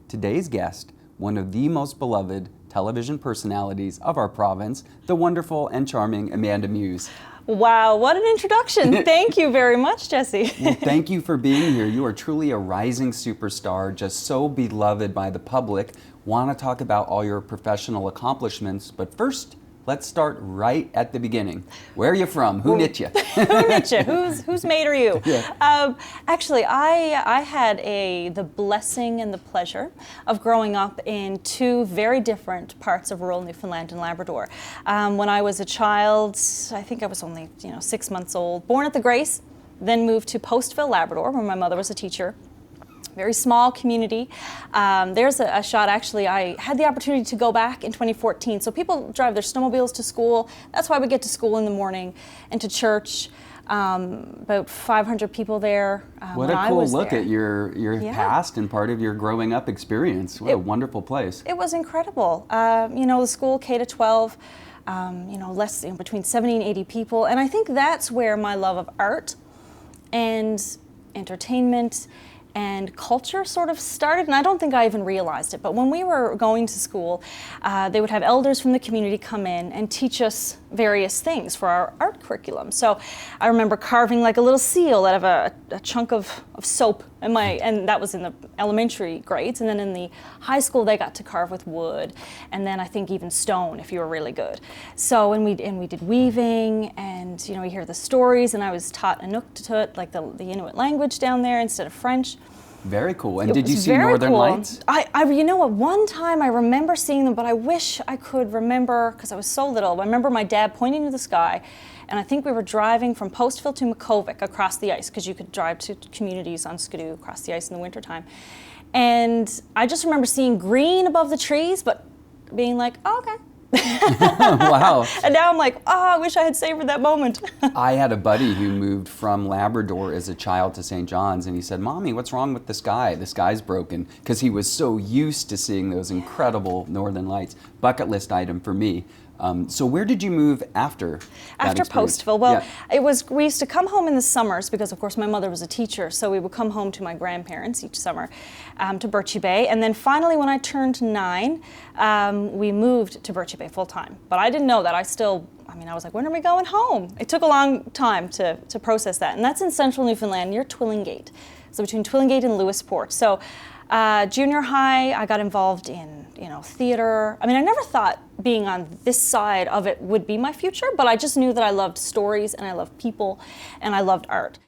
today's guest, one of the most beloved television personalities of our province, the wonderful and charming Amanda Mews. Wow, what an introduction. Thank you very much, Jesse. Well, thank you for being here. You are truly a rising superstar, just so beloved by the public. Want to talk about all your professional accomplishments, but first, let's start right at the beginning. Where are you from? Who knit you? Who knit you? Whose mate are you? Yeah. Actually, I had the blessing and the pleasure of growing up in two very different parts of rural Newfoundland and Labrador. When I was a child, I think I was only 6 months old, born at the Grace, then moved to Postville, Labrador, where my mother was a teacher. Very small community. There's a shot, actually, I had the opportunity to go back in 2014. So people drive their snowmobiles to school. That's why we get to school in the morning and to church. About 500 people there. What a cool look at your past and part of your growing up experience. What a wonderful place. It was incredible. The school K to 12, less between 70 and 80 people. And I think that's where my love of art and entertainment and culture sort of started, and I don't think I even realized it, but when we were going to school, they would have elders from the community come in and teach us various things for our art curriculum. So I remember carving like a little seal out of a chunk of soap, and that was in the elementary grades, and then in the high school they got to carve with wood, and then I think even stone if you were really good. So, and we did weaving, and you hear the stories, and I was taught Inuktitut, like the Inuit language down there instead of French. Very cool. And did you see Northern Lights? One time I remember seeing them, but I wish I could remember, because I was so little. I remember my dad pointing to the sky, and I think we were driving from Postville to Makovic across the ice, because you could drive to communities on Skidoo across the ice in the wintertime. And I just remember seeing green above the trees, but being like, oh, okay. Wow. And now I'm like, I wish I had savored that moment. I had a buddy who moved from Labrador as a child to St. John's, and he said, Mommy, what's wrong with the sky? The sky's broken, because he was so used to seeing those incredible Northern Lights. Bucket list item for me. So where did you move after that experience? Postville? Well, we used to come home in the summers because, of course, my mother was a teacher, so we would come home to my grandparents each summer to Birchie Bay. And then finally, when I turned 9, we moved to Birchie Bay full time. But I didn't know that. I was like, when are we going home? It took a long time to process that. And that's in central Newfoundland, near Twillingate. So between Twillingate and Lewisport. So junior high, I got involved in theater. I never thought being on this side of it would be my future, but I just knew that I loved stories and I loved people and I loved art.